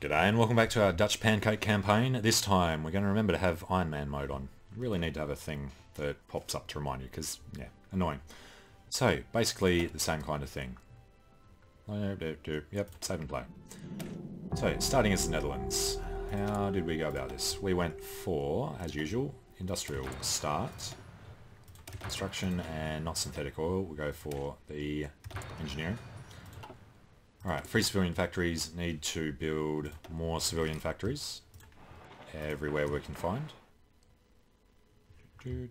G'day and welcome back to our Dutch Pancake campaign. This time we're going to remember to have Ironman mode on. You really need to have a thing that pops up to remind you because, yeah, annoying. So, basically the same kind of thing. Yep, save and play. So, starting as the Netherlands. How did we go about this? We went for, as usual, industrial start. Construction and not synthetic oil. We'll go for the engineering. Alright, free civilian factories need to build more civilian factories everywhere we can find. There,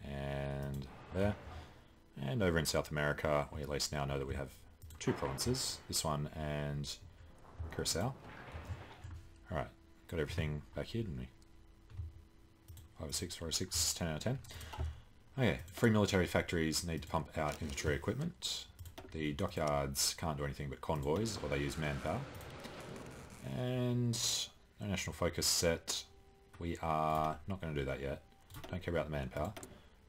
and there. And over in South America, we at least now know that we have two provinces, this one and Curacao. Alright, got everything back here, didn't we? 506, 406, 10 out of 10. Okay, free military factories need to pump out infantry equipment. The dockyards can't do anything but convoys, or they use manpower. And no national focus set. We are not going to do that yet. Don't care about the manpower.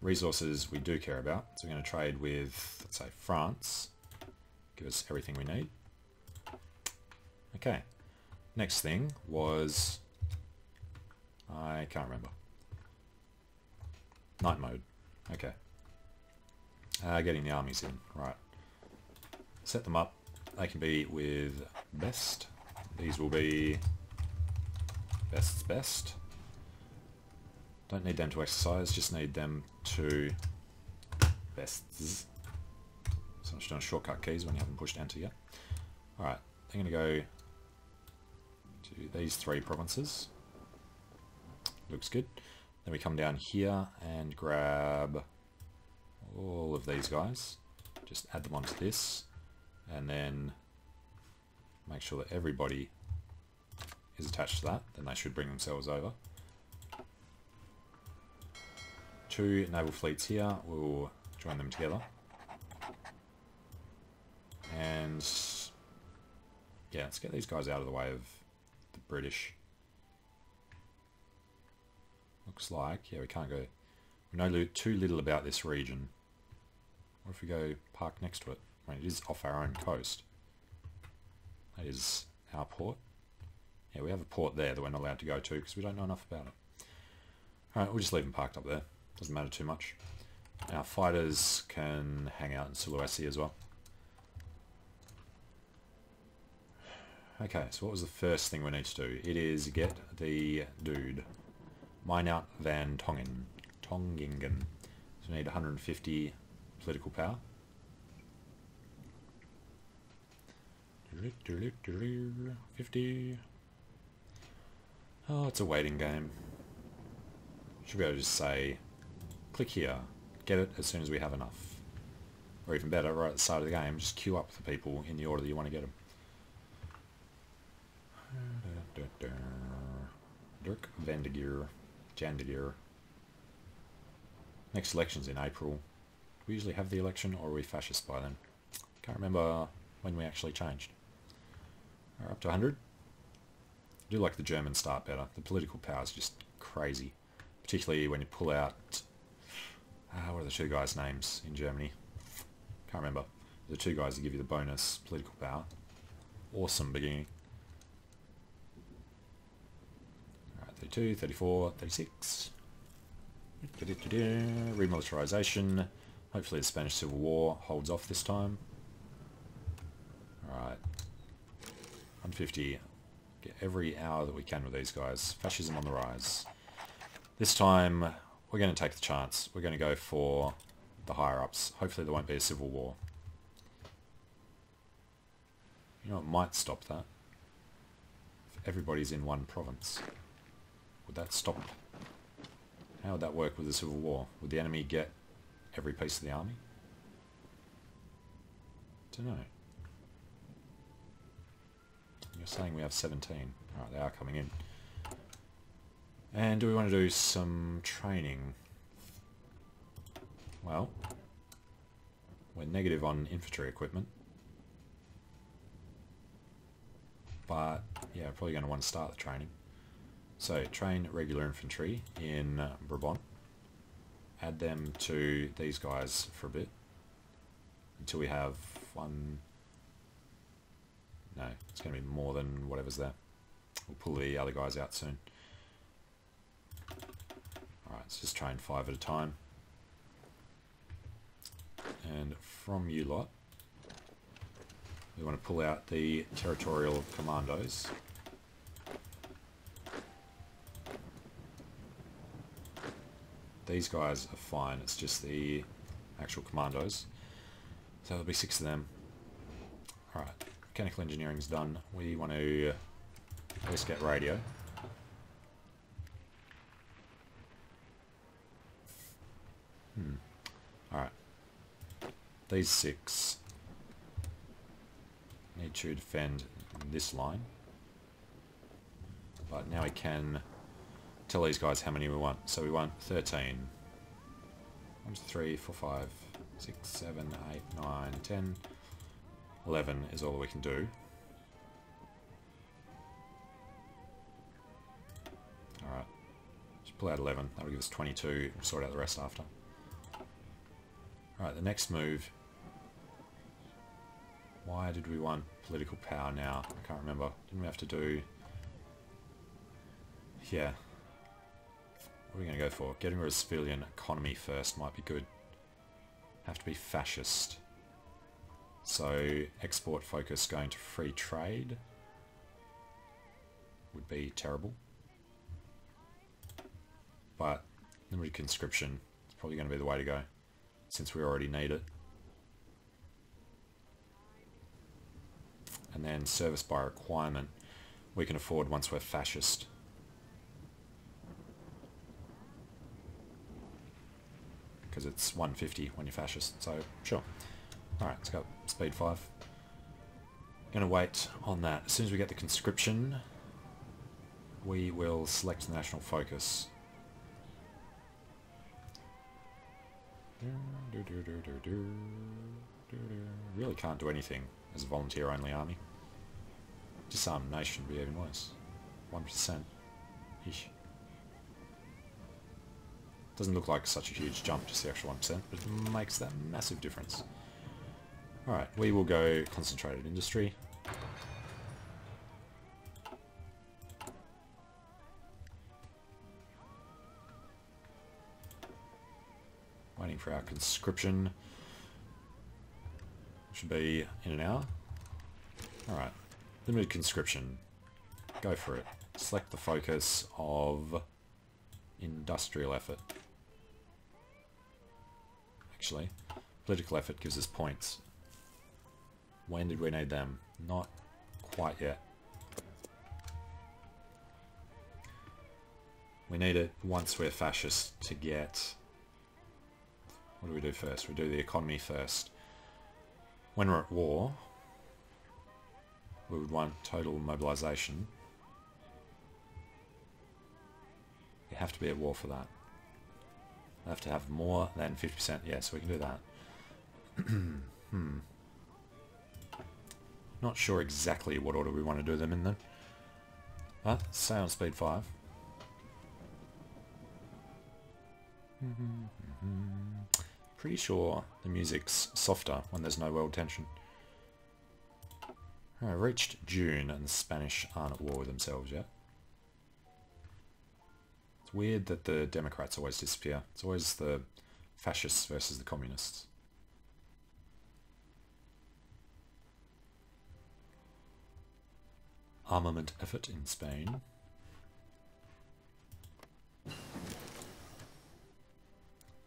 Resources we do care about, so we're going to trade with, let's say, France. Give us everything we need. Okay, next thing was... I can't remember. Night mode. Okay. Getting the armies in. Right. Set them up. They can be with best. These will be best's best. Don't need them to exercise, just need them to bests. So I'm just doing shortcut keys when you haven't pushed enter yet. Alright, I'm going to go to these three provinces. Looks good. Then we come down here and grab all of these guys. Just add them onto this. And then make sure that everybody is attached to that. Then they should bring themselves over. Two naval fleets here. We'll join them together. And yeah, let's get these guys out of the way of the British. Looks like, yeah, we can't go. We know too little about this region. What if we go park next to it? I mean, it is off our own coast. That is our port. Yeah, we have a port there that we're not allowed to go to because we don't know enough about it. Alright, we'll just leave them parked up there. Doesn't matter too much. Our fighters can hang out in Sulawesi as well. Okay, so what was the first thing we need to do? It is get the dude. Mine out Van Tongingen. So we need 150 political power. 50. Oh, it's a waiting game. Should be able to just say, click here, get it as soon as we have enough. Or even better, right at the start of the game, just queue up the people in the order that you want to get them. Dirk Vandegeer. Jandegeer. Next election's in April. Do we usually have the election, or are we fascist by then? Can't remember when we actually changed. We're up to 100. I do like the German start better. The political power is just crazy. Particularly when you pull out... what are the two guys' names in Germany? Can't remember. The two guys that give you the bonus political power. Awesome beginning. 32, 34, 36. Remilitarization. Hopefully the Spanish Civil War holds off this time. Alright. 150. Get every hour that we can with these guys. Fascism on the rise. This time, we're going to take the chance. We're going to go for the higher-ups. Hopefully there won't be a civil war. You know what might stop that? If everybody's in one province. Would that stop? How would that work with the Civil War? Would the enemy get every piece of the army? Don't know. You're saying we have 17. Alright, they are coming in. And do we want to do some training? Well, we're negative on infantry equipment. But, yeah, probably going to want to start the training. So, train regular infantry in Brabant. Add them to these guys for a bit. Until we have one, No, it's going to be more than whatever's there. We'll pull the other guys out soon. Alright, let's just train 5 at a time. And from you lot, we want to pull out the territorial commandos. These guys are fine, it's just the actual commandos. So there'll be 6 of them. Alright, mechanical engineering's done. We want to at least get radio. Alright. These 6 need to defend this line. But now we can tell these guys how many we want. So we want 13. 1, 2, 3, 4, 5, 6, 7, 8, 9, 10, 11 is all that we can do. Alright. Just pull out 11. That'll give us 22. We'll sort out the rest after. Alright, the next move. Why did we want political power now? I can't remember. Didn't we have to do... Yeah. What are we going to go for? Getting rid of civilian economy first might be good. Have to be fascist. So, export focus going to free trade would be terrible. But limited conscription is probably going to be the way to go, since we already need it. And then service by requirement we can afford once we're fascist. Because it's 150 when you're fascist, so sure. Alright, let's go. Speed 5. Gonna wait on that. As soon as we get the conscription, we will select national focus. Really can't do anything as a volunteer-only army. Disarmed nation would be even worse. 1%. Ish. Doesn't look like such a huge jump, just the actual 1%, but it makes that massive difference. Alright, we will go concentrated industry. Waiting for our conscription. Should be in an hour. Alright, limited conscription. Go for it. Select the focus of industrial effort. Actually, political effort gives us points. When did we need them? Not quite yet. We need it once we're fascist to get... What do we do first? We do the economy first. When we're at war, we would want total mobilization. You have to be at war for that. We have to have more than 50%. Yeah, so we can do that. Not sure exactly what order we want to do them in then. But, say on speed 5. Pretty sure the music's softer when there's no world tension. Alright, reached June and the Spanish aren't at war with themselves yet. It's weird that the Democrats always disappear. It's always the fascists versus the communists. Armament effort in Spain.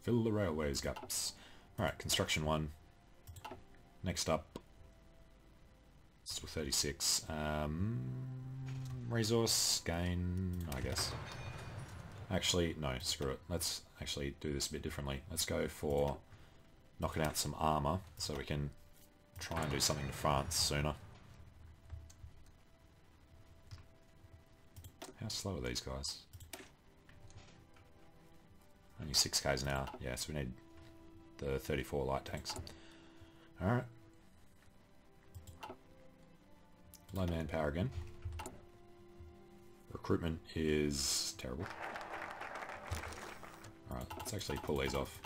Fill the railways gaps. Alright, construction 1. Next up. Still 36. Resource gain, I guess. Actually, no, screw it. Let's actually do this a bit differently. Let's go for knocking out some armour so we can try and do something to France sooner. How slow are these guys? Only 6 k's an hour. Yeah, so we need the 34 light tanks. Alright. Low manpower again. Recruitment is terrible. Alright, let's actually pull these off.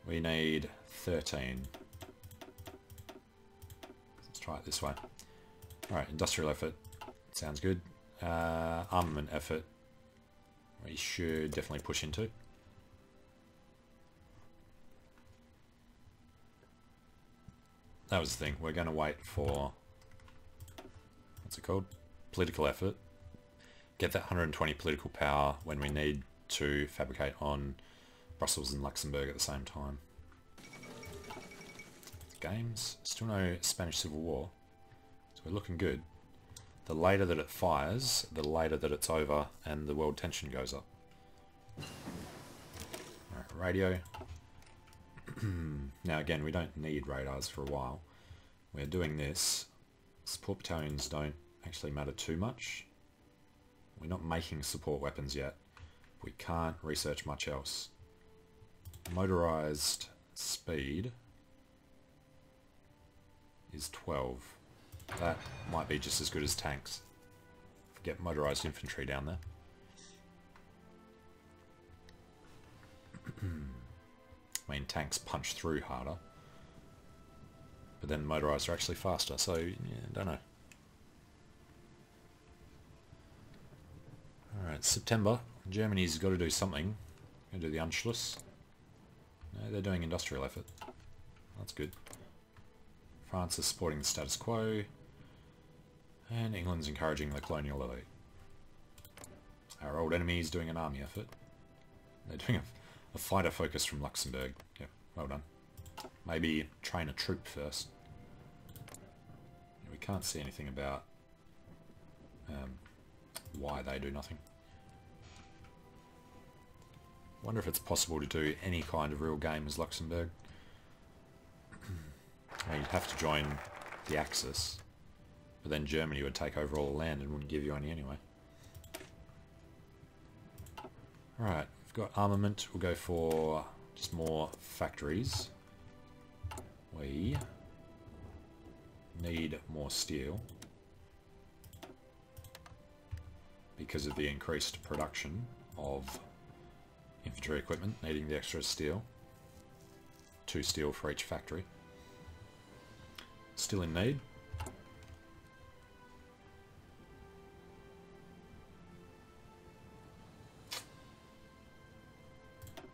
We need 13. Let's try it this way. Alright, industrial effort. Sounds good. Armament effort. We should definitely push into. That was the thing. We're going to wait for... what's it called? Political effort. Get that 120 political power when we need to fabricate on Brussels and Luxembourg at the same time. Games. Still no Spanish Civil War. So we're looking good. The later that it fires, the later that it's over and the world tension goes up. Alright, radio. Now again, we don't need radars for a while. We're doing this. Support battalions don't actually matter too much. We're not making support weapons yet. We can't research much else. Motorized speed is 12. That might be just as good as tanks. Get motorized infantry down there. I mean, tanks punch through harder, but then motorized are actually faster, so yeah, don't know. Alright, September. Germany's got to do something. Going to do the Anschluss. No, they're doing industrial effort. That's good. France is supporting the status quo. And England's encouraging the colonial elite. Our old enemy is doing an army effort. They're doing a fighter focus from Luxembourg. Yeah, well done. Maybe train a troop first. We can't see anything about why they do nothing. Wonder if it's possible to do any kind of real game as Luxembourg. You'd have to join the Axis, but then Germany would take over all the land and wouldn't give you any anyway. Alright, we've got armament. We'll go for just more factories. We need more steel because of the increased production of infantry equipment, needing the extra steel. 2 steel for each factory. Still in need.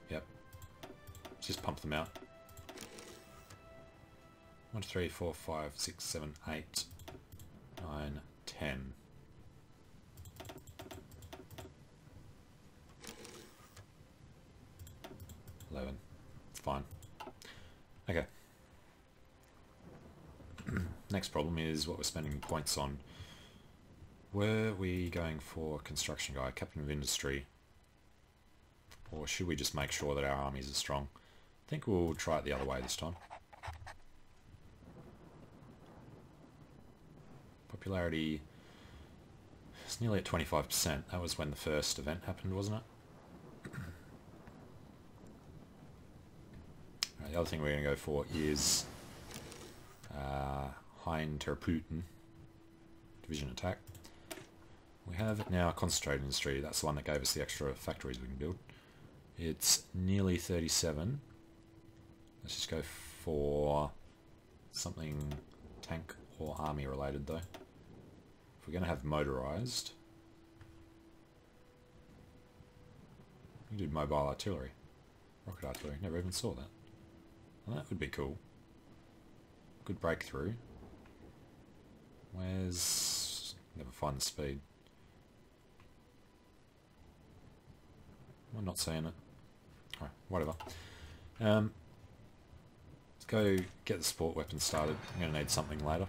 Yep. Just pump them out. 1, 2, 3, 4, 5, 6, 7, 8, 9, 10. It's fine. Okay. Next problem is what we're spending points on. Were we going for construction guy, captain of industry? Or should we just make sure that our armies are strong? I think we'll try it the other way this time. Popularity is nearly at 25%. That was when the first event happened, wasn't it? Right, the other thing we're going to go for is Hein-Terputen division attack. We have now concentrated industry. That's the one that gave us the extra factories we can build. It's nearly 37. Let's just go for something tank or army related though. If we're going to have motorized, we can do mobile artillery. Rocket artillery. Never even saw that. Well, that would be cool. Good breakthrough. Where's... never find the speed. I'm not seeing it. Alright, whatever. Let's go get the support weapons started. I'm going to need something later.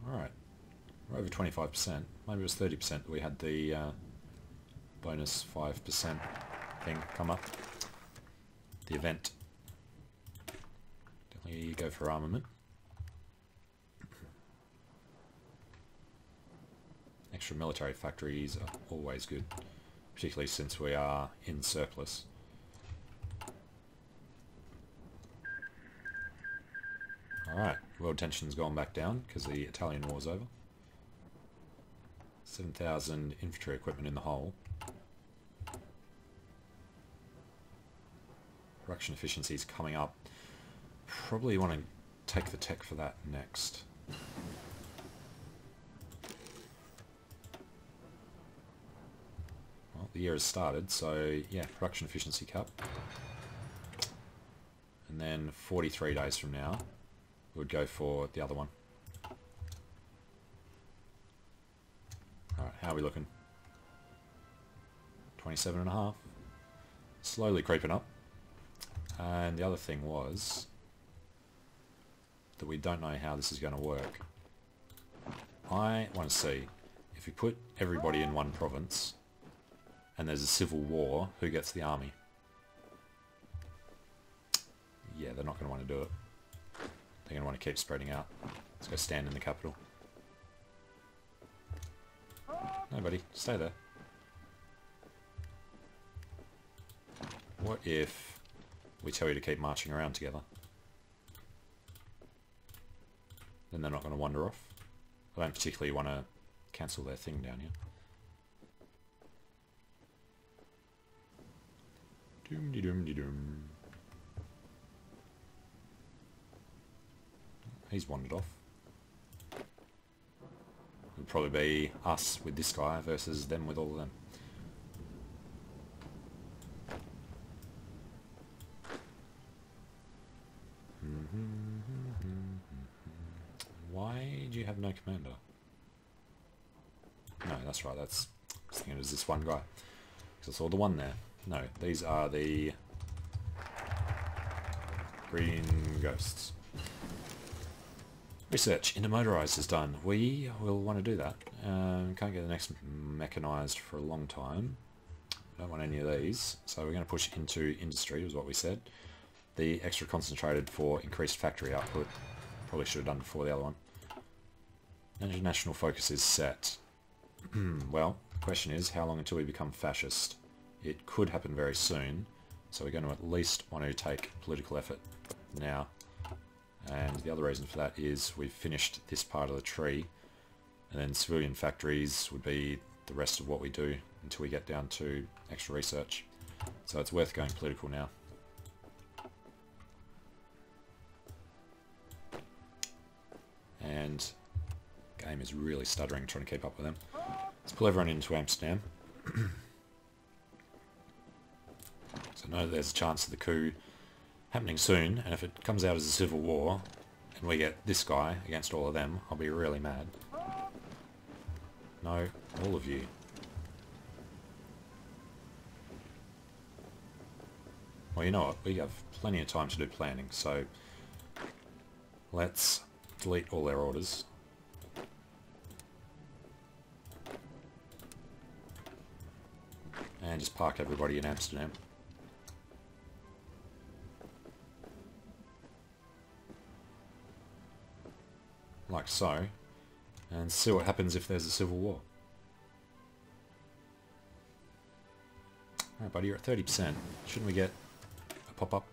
Alright. We're over 25%. Maybe it was 30% that we had the bonus 5% thing come up. The event. Definitely go for armament. Extra military factories are always good, particularly since we are in surplus. Alright, world tension's gone back down because the Italian war's over. 7,000 infantry equipment in the hole. Production efficiency is coming up. Probably want to take the tech for that next. Well, the year has started, so yeah, production efficiency cap. And then 43 days from now, we would go for the other one. Alright, how are we looking? 27.5. Slowly creeping up. And the other thing was that we don't know how this is going to work. I want to see if we put everybody in one province and there's a civil war, who gets the army? Yeah, they're not going to want to do it. They're going to want to keep spreading out. Let's go stand in the capital. No, buddy, stay there. What if we tell you to keep marching around together? Then they're not going to wander off. I don't particularly want to cancel their thing down here. Doom-de-doom-de-doom. He's wandered off. It would probably be us with this guy versus them with all of them. Why do you have no commander? No, that's right, that's... I was thinking it was this one guy. Because I saw the one there. No, these are the... green ghosts. Research into motorised is done. We will want to do that. Can't get the next mechanised for a long time. Don't want any of these. So we're going to push into industry, is what we said. The extra concentrated for increased factory output. Probably should have done before the other one. International focus is set. Well, the question is, how long until we become fascist? It could happen very soon. So we're going to at least want to take political effort now. And the other reason for that is we've finished this part of the tree, and then civilian factories would be the rest of what we do until we get down to extra research. So it's worth going political now. And game is really stuttering trying to keep up with them. Let's pull everyone into Amsterdam. So know that there's a chance of the coup happening soon, and if it comes out as a civil war and we get this guy against all of them, I'll be really mad. No, all of you. Well, you know what, we have plenty of time to do planning, so let's delete all their orders. And just park everybody in Amsterdam. Like so, and see what happens if there's a civil war. Alright buddy, you're at 30%. Shouldn't we get a pop-up?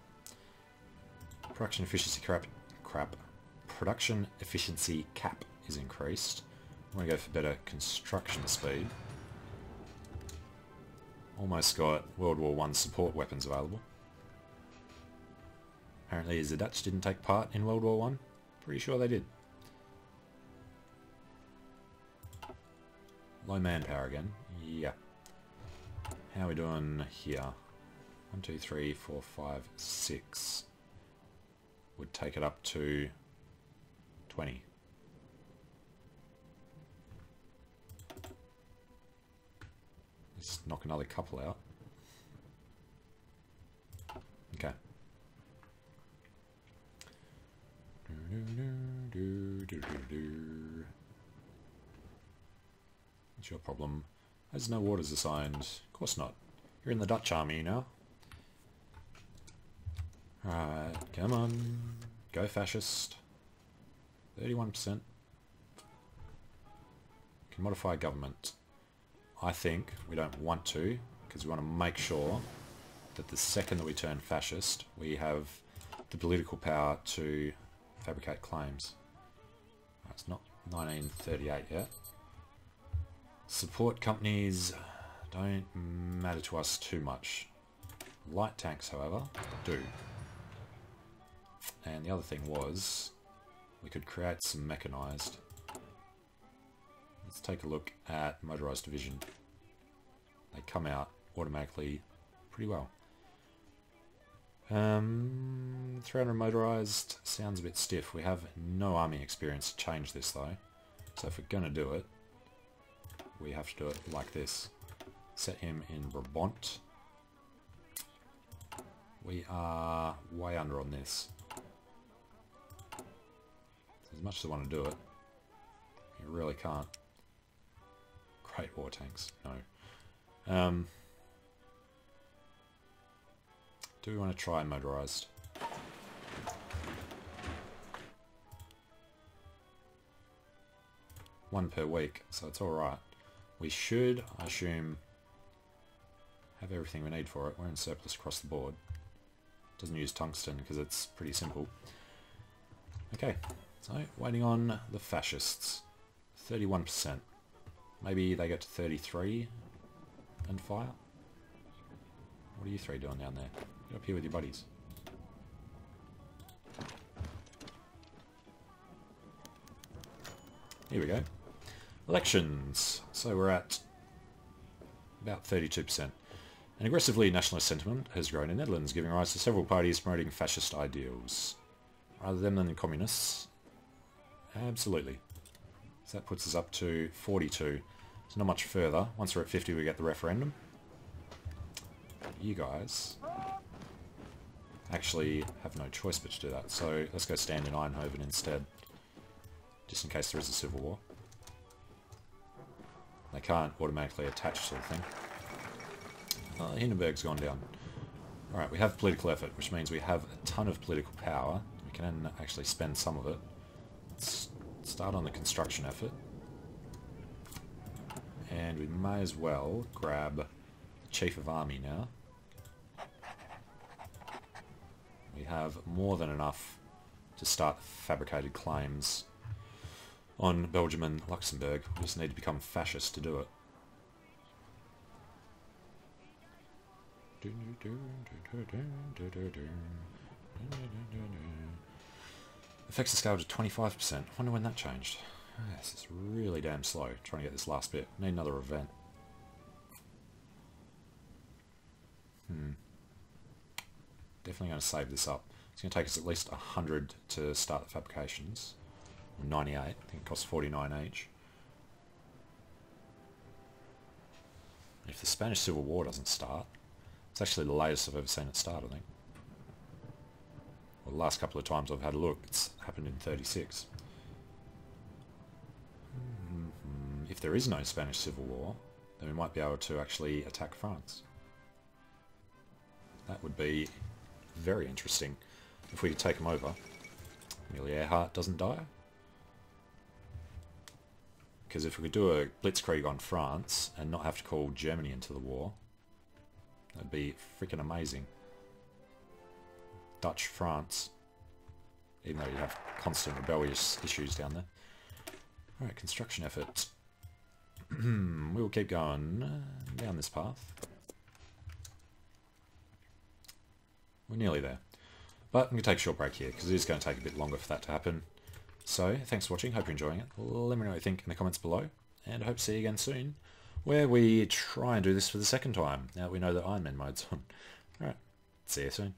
Production efficiency crap. Production efficiency cap is increased. I'm going to go for better construction speed. Almost got World War I support weapons available. Apparently the Dutch didn't take part in World War I. Pretty sure they did. Low manpower again. Yeah. How are we doing here? 1, 2, 3, 4, 5, 6. Would take it up to 20. Let's knock another couple out. Okay. What's your problem? There's no orders assigned. Of course not. You're in the Dutch army now. Alright, come on. Go fascist. 31%. Can modify government. I think we don't want to, because we want to make sure that the second that we turn fascist, we have the political power to fabricate claims. It's not 1938 yet. Support companies don't matter to us too much. Light tanks, however, do. And the other thing was, we could create some mechanized. Let's take a look at motorized division. They come out automatically pretty well. 300 motorized sounds a bit stiff. We have no army experience to change this though. So if we're going to do it, we have to do it like this. Set him in Brabant. We are way under on this. As much as I want to do it, you really can't. Great war tanks, no. Do we want to try motorized? One per week, so it's alright. We should, I assume, have everything we need for it. We're in surplus across the board. Doesn't use tungsten because it's pretty simple. Okay, so waiting on the fascists. 31%. Maybe they get to 33 and fire? What are you three doing down there? Get up here with your buddies. Here we go. Elections. So we're at about 32%. An aggressively nationalist sentiment has grown in the Netherlands, giving rise to several parties promoting fascist ideals. Rather them than communists? Absolutely. So that puts us up to 42. So not much further. Once we're at 50 we get the referendum. You guys actually have no choice but to do that. So let's go stand in Eindhoven instead. Just in case there is a civil war. They can't automatically attach sort of thing. Hindenburg's gone down. Alright, we have political effort, which means we have a ton of political power. We can actually spend some of it. Let's start on the construction effort. And we may as well grab the Chief of Army now. We have more than enough to start fabricated claims on Belgium and Luxembourg. We just need to become fascist to do it. Affects the scale to 25%. I wonder when that changed. This is really damn slow trying to get this last bit. Need another event. Definitely going to save this up. It's going to take us at least 100 to start the fabrications. 98. I think it costs 49 each. If the Spanish Civil War doesn't start, it's actually the latest I've ever seen it start, I think. Well, the last couple of times I've had a look, it's happened in 36. If there is no Spanish Civil War, then we might be able to actually attack France. That would be very interesting if we could take them over. Amelia Earhart doesn't die. Because if we could do a blitzkrieg on France and not have to call Germany into the war, that'd be freaking amazing. Dutch France. Even though you have constant rebellious issues down there. Alright, construction effort. We will keep going down this path. We're nearly there. But I'm going to take a short break here because it is going to take a bit longer for that to happen. So, thanks for watching. Hope you're enjoying it. Let me know what you think in the comments below. And I hope to see you again soon, where we try and do this for the second time, now that we know that Ironmen mode's on. Alright, see you soon.